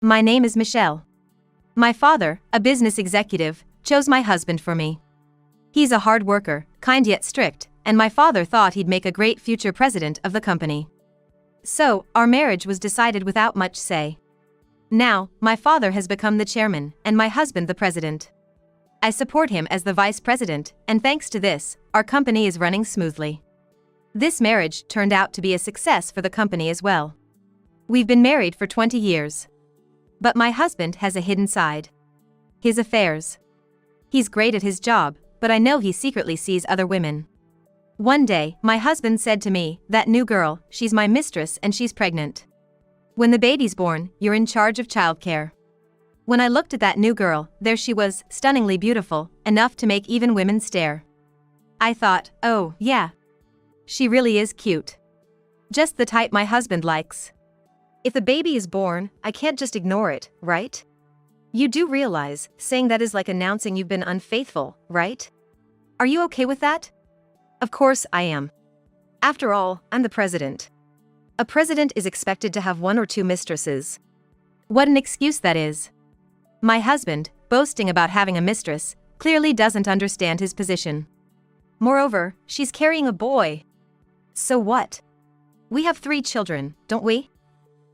My name is Michelle. My father, a business executive, chose my husband for me. He's a hard worker, kind yet strict, and my father thought he'd make a great future president of the company. So, our marriage was decided without much say. Now, my father has become the chairman, and my husband the president. I support him as the vice president, and thanks to this, our company is running smoothly. This marriage turned out to be a success for the company as well. We've been married for 20 years. But my husband has a hidden side. His affairs. He's great at his job, but I know he secretly sees other women. One day, my husband said to me, "That new girl, she's my mistress and she's pregnant. When the baby's born, you're in charge of childcare." When I looked at that new girl, there she was, stunningly beautiful, enough to make even women stare. I thought, oh, yeah. She really is cute. Just the type my husband likes. If the baby is born, I can't just ignore it, right? You do realize, saying that is like announcing you've been unfaithful, right? Are you okay with that? Of course I am. After all, I'm the president. A president is expected to have one or two mistresses. What an excuse that is. My husband, boasting about having a mistress, clearly doesn't understand his position. Moreover, she's carrying a boy. So what? We have 3 children, don't we?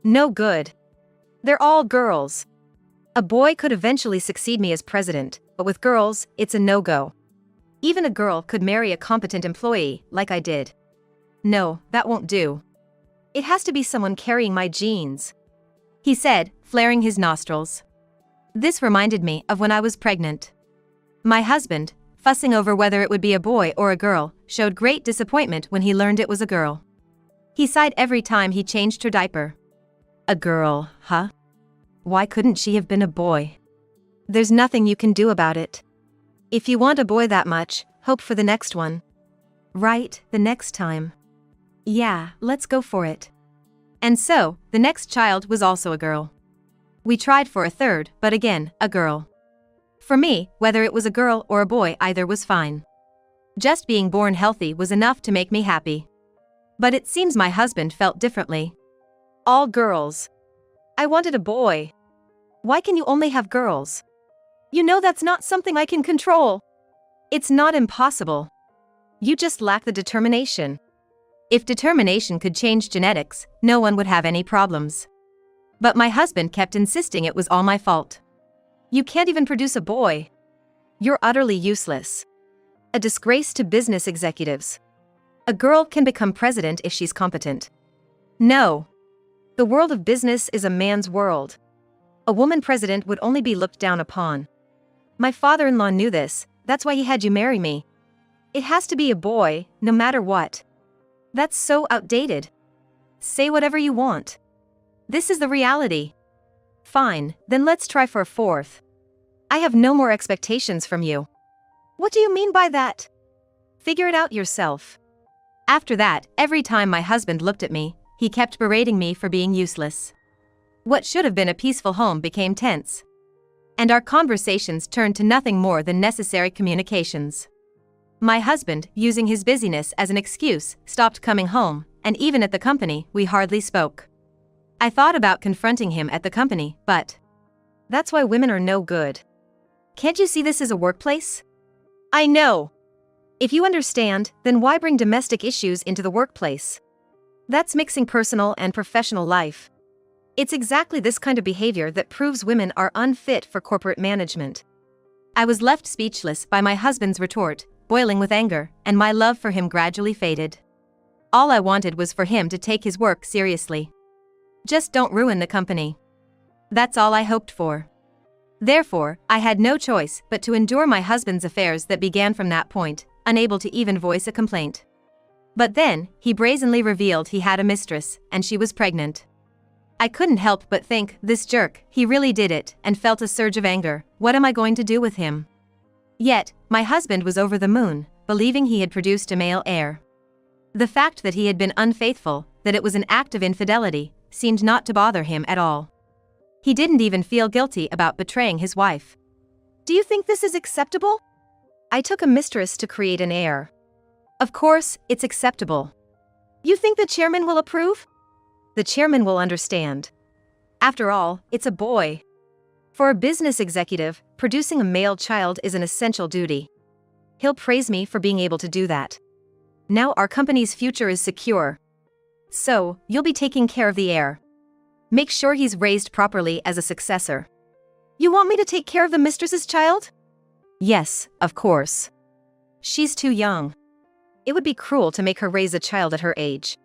No good. They're all girls. A boy could eventually succeed me as president, but with girls, it's a no-go. Even a girl could marry a competent employee, like I did. No, that won't do. It has to be someone carrying my genes, he said, flaring his nostrils. This reminded me of when I was pregnant. My husband, fussing over whether it would be a boy or a girl, showed great disappointment when he learned it was a girl. He sighed every time he changed her diaper. A girl, huh? Why couldn't she have been a boy? There's nothing you can do about it. If you want a boy that much, hope for the next one. Right, the next time. Yeah, let's go for it. And so, the next child was also a girl. We tried for a third, but again, a girl. For me, whether it was a girl or a boy, either was fine. Just being born healthy was enough to make me happy. But it seems my husband felt differently. All girls. I wanted a boy. Why can you only have girls? You know that's not something I can control. It's not impossible. You just lack the determination. If determination could change genetics, no one would have any problems. But my husband kept insisting it was all my fault. You can't even produce a boy. You're utterly useless. A disgrace to business executives. A girl can become president if she's competent. No. The world of business is a man's world. A woman president would only be looked down upon. My father-in-law knew this, that's why he had you marry me. It has to be a boy, no matter what. That's so outdated. Say whatever you want. This is the reality. Fine, then let's try for a 4th. I have no more expectations from you. What do you mean by that? Figure it out yourself. After that, every time my husband looked at me, he kept berating me for being useless. What should have been a peaceful home became tense. And our conversations turned to nothing more than necessary communications. My husband, using his busyness as an excuse, stopped coming home, and even at the company, we hardly spoke. I thought about confronting him at the company, but that's why women are no good. Can't you see this is a workplace? I know. If you understand, then why bring domestic issues into the workplace? That's mixing personal and professional life. It's exactly this kind of behavior that proves women are unfit for corporate management. I was left speechless by my husband's retort, boiling with anger, and my love for him gradually faded. All I wanted was for him to take his work seriously. Just don't ruin the company. That's all I hoped for. Therefore, I had no choice but to endure my husband's affairs that began from that point, unable to even voice a complaint. But then, he brazenly revealed he had a mistress, and she was pregnant. I couldn't help but think, this jerk, he really did it, and felt a surge of anger. What am I going to do with him? Yet, my husband was over the moon, believing he had produced a male heir. The fact that he had been unfaithful, that it was an act of infidelity, seemed not to bother him at all. He didn't even feel guilty about betraying his wife. Do you think this is acceptable? I took a mistress to create an heir. Of course, it's acceptable. You think the chairman will approve? The chairman will understand. After all, it's a boy. For a business executive, producing a male child is an essential duty. He'll praise me for being able to do that. Now our company's future is secure. So, you'll be taking care of the heir. Make sure he's raised properly as a successor. You want me to take care of the mistress's child? Yes, of course. She's too young. It would be cruel to make her raise a child at her age.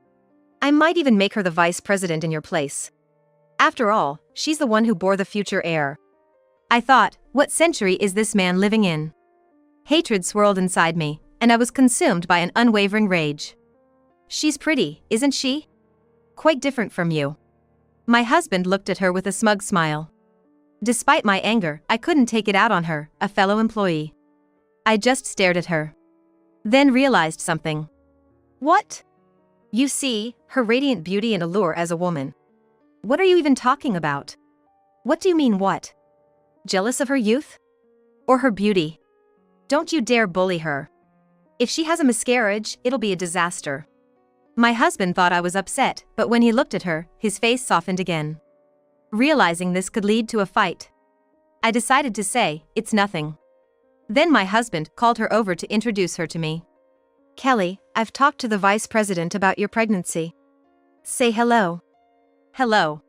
I might even make her the vice president in your place. After all, she's the one who bore the future heir. I thought, what century is this man living in? Hatred swirled inside me, and I was consumed by an unwavering rage. She's pretty, isn't she? Quite different from you. My husband looked at her with a smug smile. Despite my anger, I couldn't take it out on her, a fellow employee. I just stared at her. Then realized something. What? You see, her radiant beauty and allure as a woman. What are you even talking about? What do you mean what? Jealous of her youth? Or her beauty? Don't you dare bully her. If she has a miscarriage, it'll be a disaster. My husband thought I was upset, but when he looked at her, his face softened again. Realizing this could lead to a fight, I decided to say, it's nothing. Then my husband called her over to introduce her to me. Kelly, I've talked to the vice president about your pregnancy. Say hello. Hello.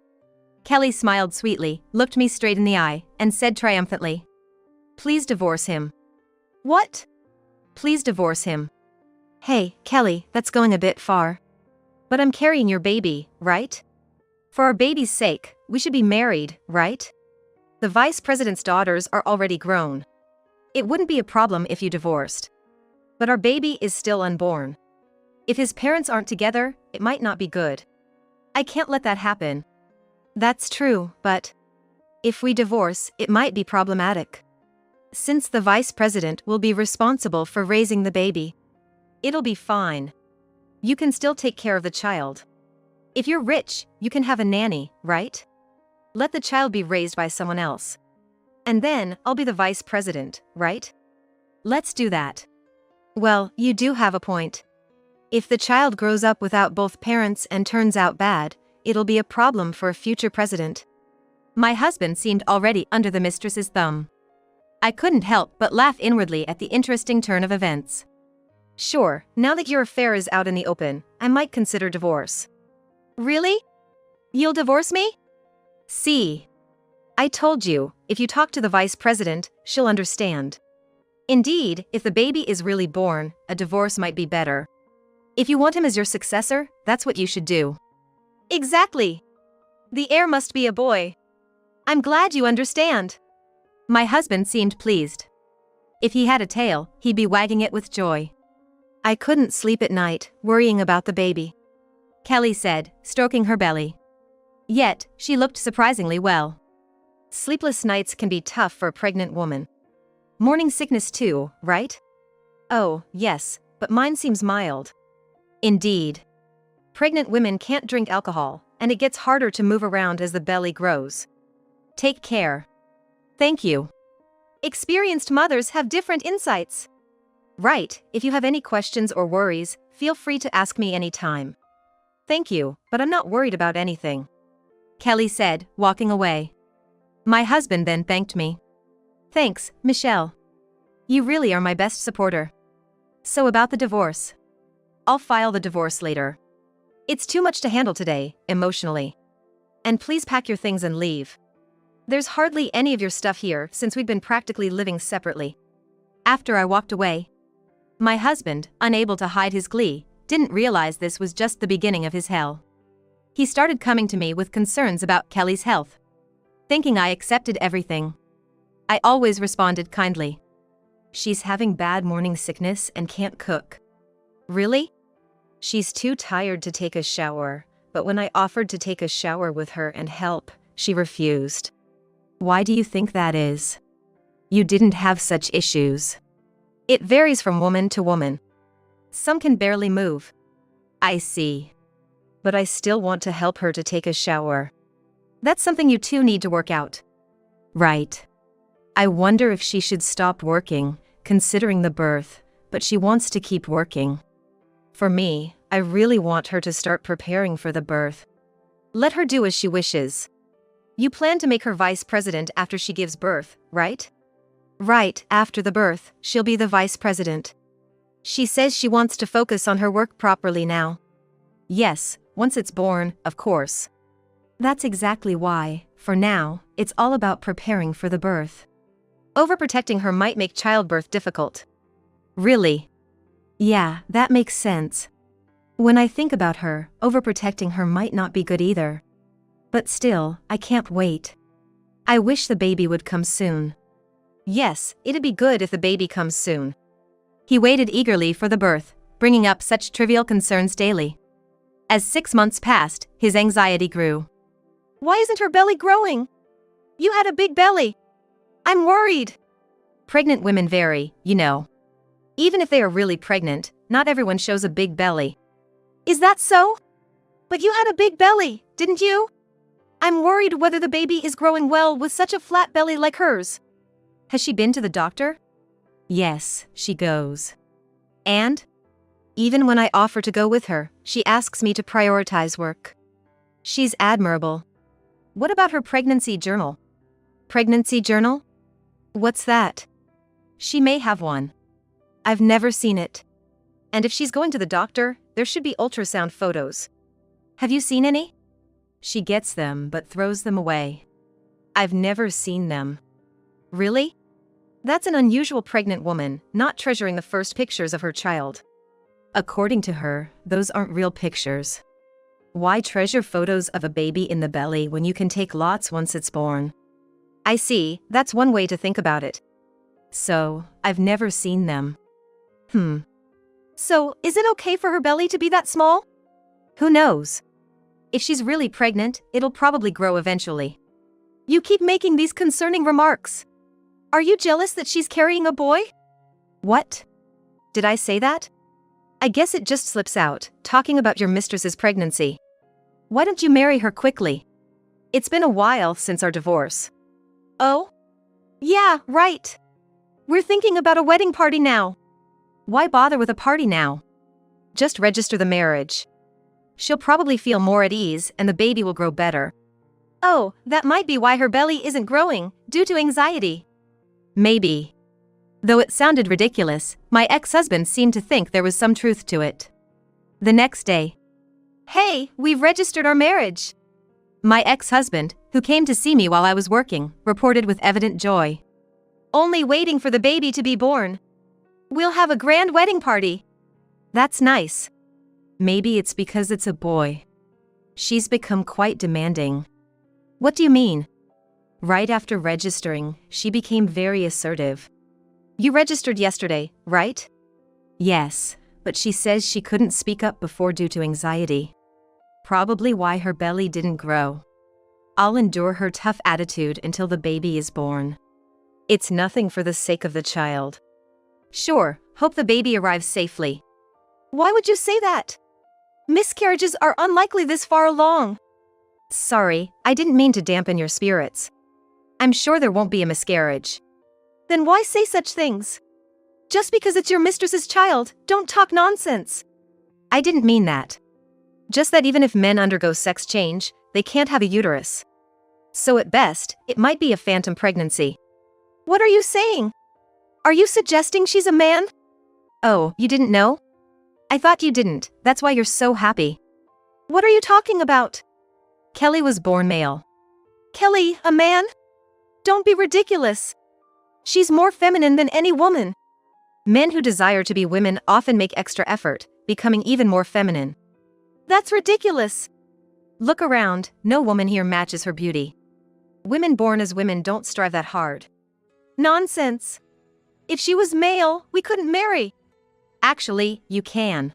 Kelly smiled sweetly, looked me straight in the eye, and said triumphantly. Please divorce him. What? Please divorce him. Hey, Kelly, that's going a bit far. But I'm carrying your baby, right? For our baby's sake, we should be married, right? The vice president's daughters are already grown. It wouldn't be a problem if you divorced. But our baby is still unborn. If his parents aren't together, it might not be good. I can't let that happen. That's true, but if we divorce, it might be problematic. Since the vice president will be responsible for raising the baby. It'll be fine. You can still take care of the child. If you're rich, you can have a nanny, right? Let the child be raised by someone else. And then, I'll be the vice president, right? Let's do that. Well, you do have a point. If the child grows up without both parents and turns out bad, it'll be a problem for a future president. My husband seemed already under the mistress's thumb. I couldn't help but laugh inwardly at the interesting turn of events. Sure, now that your affair is out in the open, I might consider divorce. Really? You'll divorce me? See. I told you, if you talk to the vice president, she'll understand. Indeed, if the baby is really born, a divorce might be better. If you want him as your successor, that's what you should do. Exactly. The heir must be a boy. I'm glad you understand. My husband seemed pleased. If he had a tail, he'd be wagging it with joy. I couldn't sleep at night, worrying about the baby. Kelly said, stroking her belly. Yet, she looked surprisingly well. Sleepless nights can be tough for a pregnant woman. Morning sickness too, right? Oh, yes, but mine seems mild. Indeed. Pregnant women can't drink alcohol, and it gets harder to move around as the belly grows. Take care. Thank you. Experienced mothers have different insights. Right, if you have any questions or worries, feel free to ask me anytime. Thank you, but I'm not worried about anything. Kelly said, walking away. My husband then thanked me. Thanks, Michelle. You really are my best supporter. So about the divorce. I'll file the divorce later. It's too much to handle today, emotionally. And please pack your things and leave. There's hardly any of your stuff here since we've been practically living separately. After I walked away, my husband, unable to hide his glee, didn't realize this was just the beginning of his hell. He started coming to me with concerns about Kelly's health. Thinking I accepted everything. I always responded kindly. She's having bad morning sickness and can't cook. Really? She's too tired to take a shower, but when I offered to take a shower with her and help, she refused. Why do you think that is? You didn't have such issues. It varies from woman to woman. Some can barely move. I see. But I still want to help her to take a shower. That's something you two need to work out. Right. I wonder if she should stop working, considering the birth, but she wants to keep working. For me, I really want her to start preparing for the birth. Let her do as she wishes. You plan to make her vice president after she gives birth, right? Right, after the birth, she'll be the vice president. She says she wants to focus on her work properly now. Yes, once it's born, of course. That's exactly why, for now, it's all about preparing for the birth. Overprotecting her might make childbirth difficult. Really? Yeah, that makes sense. When I think about her, overprotecting her might not be good either. But still, I can't wait. I wish the baby would come soon. Yes, it'd be good if the baby comes soon. He waited eagerly for the birth, bringing up such trivial concerns daily. As 6 months passed, his anxiety grew. Why isn't her belly growing? You had a big belly. I'm worried. Pregnant women vary, you know. Even if they are really pregnant, not everyone shows a big belly. Is that so? But you had a big belly, didn't you? I'm worried whether the baby is growing well with such a flat belly like hers. Has she been to the doctor? Yes, she goes. And? Even when I offer to go with her, she asks me to prioritize work. She's admirable. What about her pregnancy journal? Pregnancy journal? What's that? She may have one. I've never seen it. And if she's going to the doctor, there should be ultrasound photos. Have you seen any? She gets them but throws them away. I've never seen them. Really? That's an unusual pregnant woman, not treasuring the first pictures of her child. According to her, those aren't real pictures. Why treasure photos of a baby in the belly when you can take lots once it's born? I see, that's one way to think about it. So, I've never seen them. So, is it okay for her belly to be that small? Who knows? If she's really pregnant, it'll probably grow eventually. You keep making these concerning remarks. Are you jealous that she's carrying a boy? What? Did I say that? I guess it just slips out, talking about your mistress's pregnancy. Why don't you marry her quickly? It's been a while since our divorce. Oh? Yeah, right. We're thinking about a wedding party now. Why bother with a party now? Just register the marriage. She'll probably feel more at ease and the baby will grow better. Oh, that might be why her belly isn't growing, due to anxiety. Maybe. Though it sounded ridiculous, my ex-husband seemed to think there was some truth to it. The next day. Hey, we've registered our marriage. My ex-husband, who came to see me while I was working, reported with evident joy. Only waiting for the baby to be born. We'll have a grand wedding party. That's nice. Maybe it's because it's a boy. She's become quite demanding. What do you mean? Right after registering, she became very assertive. You registered yesterday, right? Yes, but she says she couldn't speak up before due to anxiety. Probably why her belly didn't grow. I'll endure her tough attitude until the baby is born. It's nothing for the sake of the child. Sure, hope the baby arrives safely. Why would you say that? Miscarriages are unlikely this far along. Sorry, I didn't mean to dampen your spirits. I'm sure there won't be a miscarriage. Then why say such things? Just because it's your mistress's child, don't talk nonsense. I didn't mean that. Just that even if men undergo sex change, they can't have a uterus. So at best, it might be a phantom pregnancy. What are you saying? Are you suggesting she's a man? Oh, you didn't know? I thought you didn't, that's why you're so happy. What are you talking about? Kelly was born male. Kelly, a man? Don't be ridiculous. She's more feminine than any woman. Men who desire to be women often make extra effort, becoming even more feminine. That's ridiculous. Look around, no woman here matches her beauty. Women born as women don't strive that hard. Nonsense. If she was male, we couldn't marry. Actually, you can.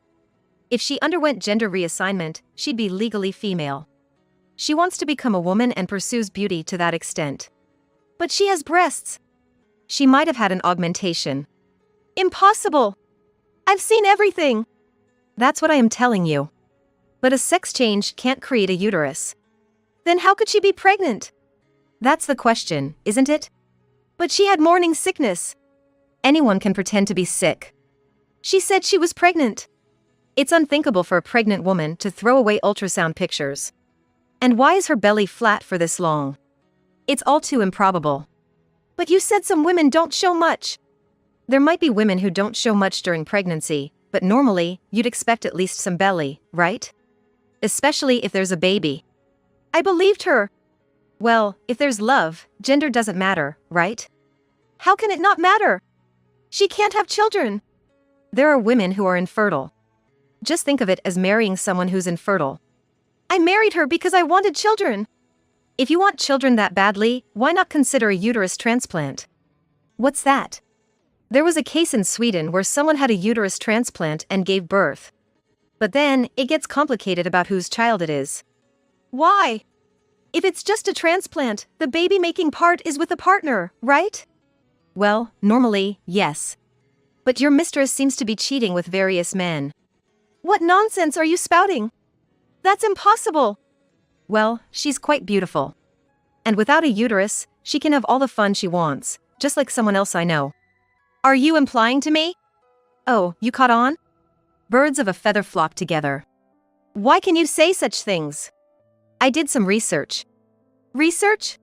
If she underwent gender reassignment, she'd be legally female. She wants to become a woman and pursues beauty to that extent. But she has breasts. She might have had an augmentation. Impossible. I've seen everything. That's what I am telling you. But a sex change can't create a uterus. Then how could she be pregnant? That's the question, isn't it? But she had morning sickness. Anyone can pretend to be sick. She said she was pregnant. It's unthinkable for a pregnant woman to throw away ultrasound pictures. And why is her belly flat for this long? It's all too improbable. But you said some women don't show much. There might be women who don't show much during pregnancy, but normally, you'd expect at least some belly, right? Especially if there's a baby. I believed her. Well, if there's love, gender doesn't matter, right? How can it not matter? She can't have children. There are women who are infertile. Just think of it as marrying someone who's infertile. I married her because I wanted children. If you want children that badly, why not consider a uterus transplant? What's that? There was a case in Sweden where someone had a uterus transplant and gave birth. But then, it gets complicated about whose child it is. Why? If it's just a transplant, the baby-making part is with the partner, right? Well, normally, yes. But your mistress seems to be cheating with various men. What nonsense are you spouting? That's impossible. Well, she's quite beautiful. And without a uterus, she can have all the fun she wants, just like someone else I know. Are you implying to me? Oh, you caught on? Birds of a feather flock together. Why can you say such things? I did some research. Research?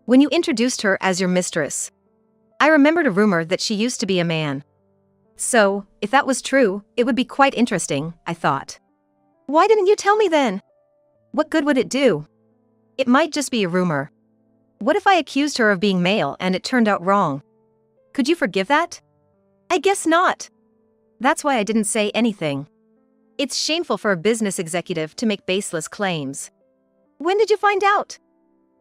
When you introduced her as your mistress, I remembered a rumor that she used to be a man. So, if that was true, it would be quite interesting, I thought. Why didn't you tell me then? What good would it do? It might just be a rumor. What if I accused her of being male and it turned out wrong? Could you forgive that? I guess not. That's why I didn't say anything. It's shameful for a business executive to make baseless claims. When did you find out?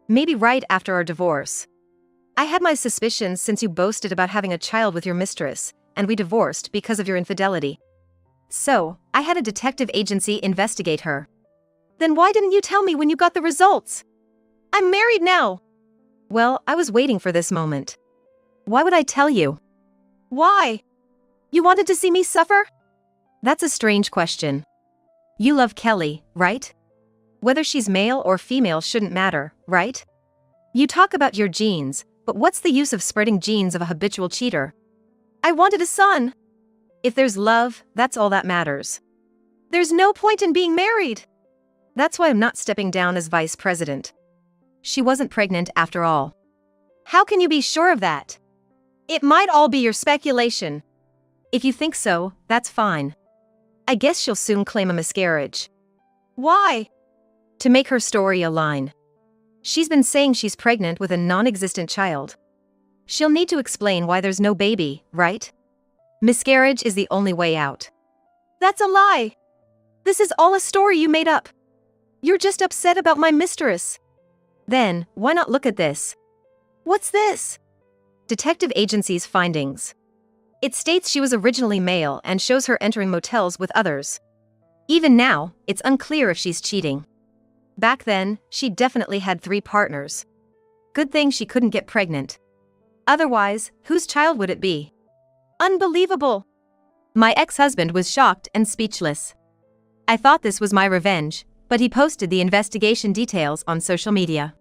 Maybe right after our divorce. I had my suspicions since you boasted about having a child with your mistress, and we divorced because of your infidelity. So, I had a detective agency investigate her. Then why didn't you tell me when you got the results? I'm married now. Well, I was waiting for this moment. Why would I tell you? Why? You wanted to see me suffer? That's a strange question. You love Kelly, right? Whether she's male or female shouldn't matter, right? You talk about your genes, but what's the use of spreading genes of a habitual cheater? I wanted a son. If there's love, that's all that matters. There's no point in being married. That's why I'm not stepping down as vice president. She wasn't pregnant after all. How can you be sure of that? It might all be your speculation. If you think so, that's fine. I guess she'll soon claim a miscarriage. Why? To make her story align. She's been saying she's pregnant with a non-existent child. She'll need to explain why there's no baby, right? Miscarriage is the only way out. That's a lie. This is all a story you made up. You're just upset about my mistress. Then, why not look at this? What's this? Detective agency's findings. It states she was originally male and shows her entering motels with others. Even now, it's unclear if she's cheating. Back then, she definitely had 3 partners. Good thing she couldn't get pregnant. Otherwise, whose child would it be? Unbelievable! My ex-husband was shocked and speechless. I thought this was my revenge, but he posted the investigation details on social media.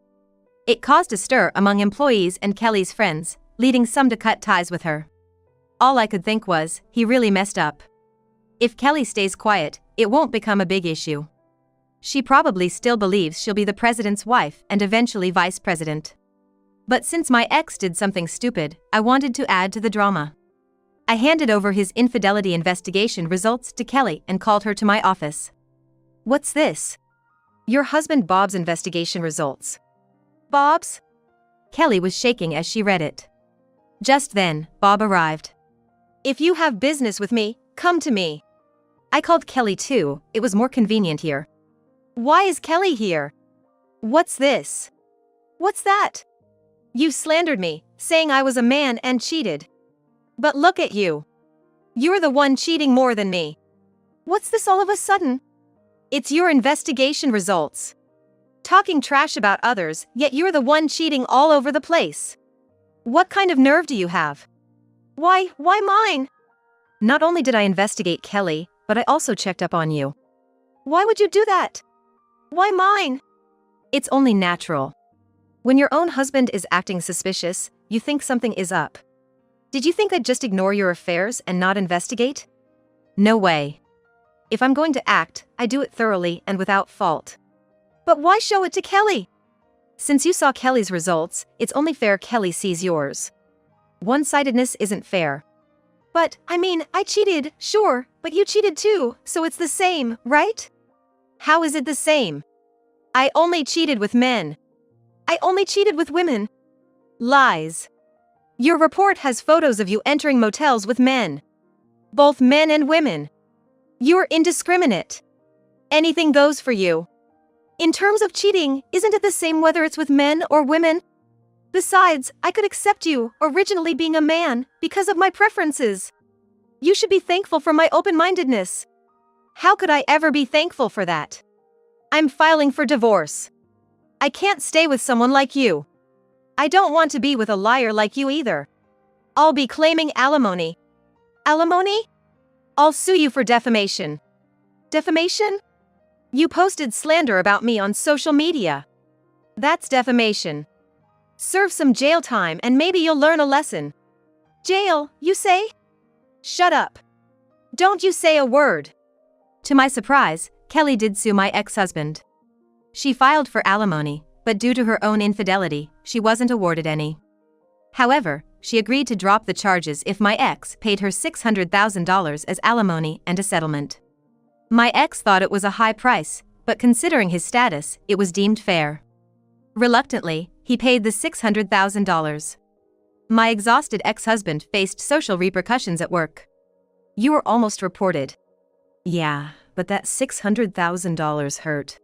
It caused a stir among employees and Kelly's friends, leading some to cut ties with her. All I could think was, he really messed up. If Kelly stays quiet, it won't become a big issue. She probably still believes she'll be the president's wife and eventually vice president. But since my ex did something stupid, I wanted to add to the drama. I handed over his infidelity investigation results to Kelly and called her to my office. What's this? Your husband Bob's investigation results. Bob's? Kelly was shaking as she read it. Just then, Bob arrived. If you have business with me, come to me. I called Kelly too, it was more convenient here. Why is Kelly here? What's this? What's that? You slandered me, saying I was a man and cheated. But look at you. You're the one cheating more than me. What's this all of a sudden? It's your investigation results. Talking trash about others, yet you're the one cheating all over the place. What kind of nerve do you have? Why mine? Not only did I investigate Kelly, but I also checked up on you. Why would you do that? Why mine? It's only natural. When your own husband is acting suspicious, you think something is up. Did you think I'd just ignore your affairs and not investigate? No way. If I'm going to act, I do it thoroughly and without fault. But why show it to Kelly? Since you saw Kelly's results, it's only fair Kelly sees yours. One-sidedness isn't fair. But, I cheated, sure, but you cheated too, so it's the same, right? How is it the same? I only cheated with men. I only cheated with women. Lies. Your report has photos of you entering motels with men. Both men and women. You're indiscriminate. Anything goes for you. In terms of cheating, isn't it the same whether it's with men or women? Besides, I could accept you, originally being a man, because of my preferences. You should be thankful for my open-mindedness. How could I ever be thankful for that? I'm filing for divorce. I can't stay with someone like you. I don't want to be with a liar like you either. I'll be claiming alimony. Alimony? I'll sue you for defamation. Defamation? You posted slander about me on social media. That's defamation. Serve some jail time and maybe you'll learn a lesson. Jail, you say? Shut up. Don't you say a word. To my surprise, Kelly did sue my ex-husband. She filed for alimony, but due to her own infidelity, she wasn't awarded any. However, she agreed to drop the charges if my ex paid her $600,000 as alimony and a settlement. My ex thought it was a high price, but considering his status, it was deemed fair. Reluctantly, he paid the $600,000. My exhausted ex-husband faced social repercussions at work. You were almost reported. Yeah, but that $600,000 hurt.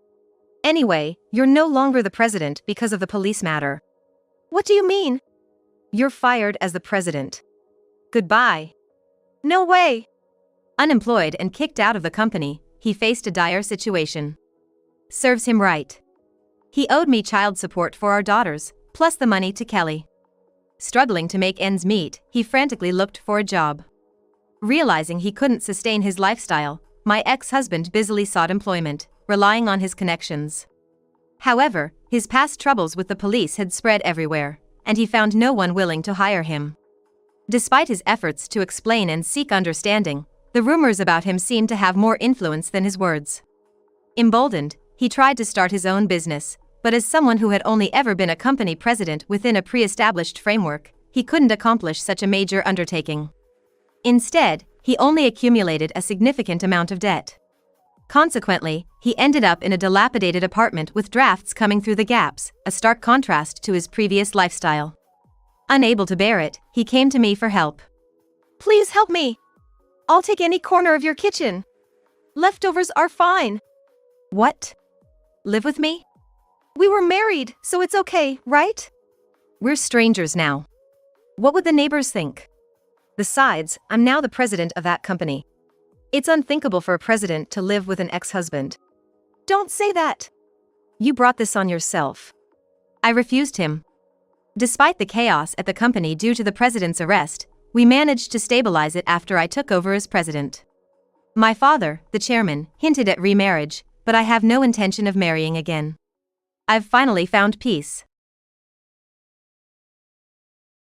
Anyway, you're no longer the president because of the police matter. What do you mean? You're fired as the president. Goodbye. No way. Unemployed and kicked out of the company, he faced a dire situation. Serves him right. He owed me child support for our daughters, plus the money to Kelly. Struggling to make ends meet, he frantically looked for a job. Realizing he couldn't sustain his lifestyle, my ex-husband busily sought employment, relying on his connections. However, his past troubles with the police had spread everywhere, and he found no one willing to hire him. Despite his efforts to explain and seek understanding, the rumors about him seemed to have more influence than his words. Emboldened, he tried to start his own business, but as someone who had only ever been a company president within a pre-established framework, he couldn't accomplish such a major undertaking. Instead, he only accumulated a significant amount of debt. Consequently, he ended up in a dilapidated apartment with drafts coming through the gaps, a stark contrast to his previous lifestyle. Unable to bear it, he came to me for help. Please help me. I'll take any corner of your kitchen. Leftovers are fine. What? Live with me? We were married, so it's okay, right? We're strangers now. What would the neighbors think? Besides, I'm now the president of that company. It's unthinkable for a president to live with an ex-husband. Don't say that. You brought this on yourself. I refused him. Despite the chaos at the company due to the president's arrest, we managed to stabilize it after I took over as president. My father, the chairman, hinted at remarriage, but I have no intention of marrying again. I've finally found peace.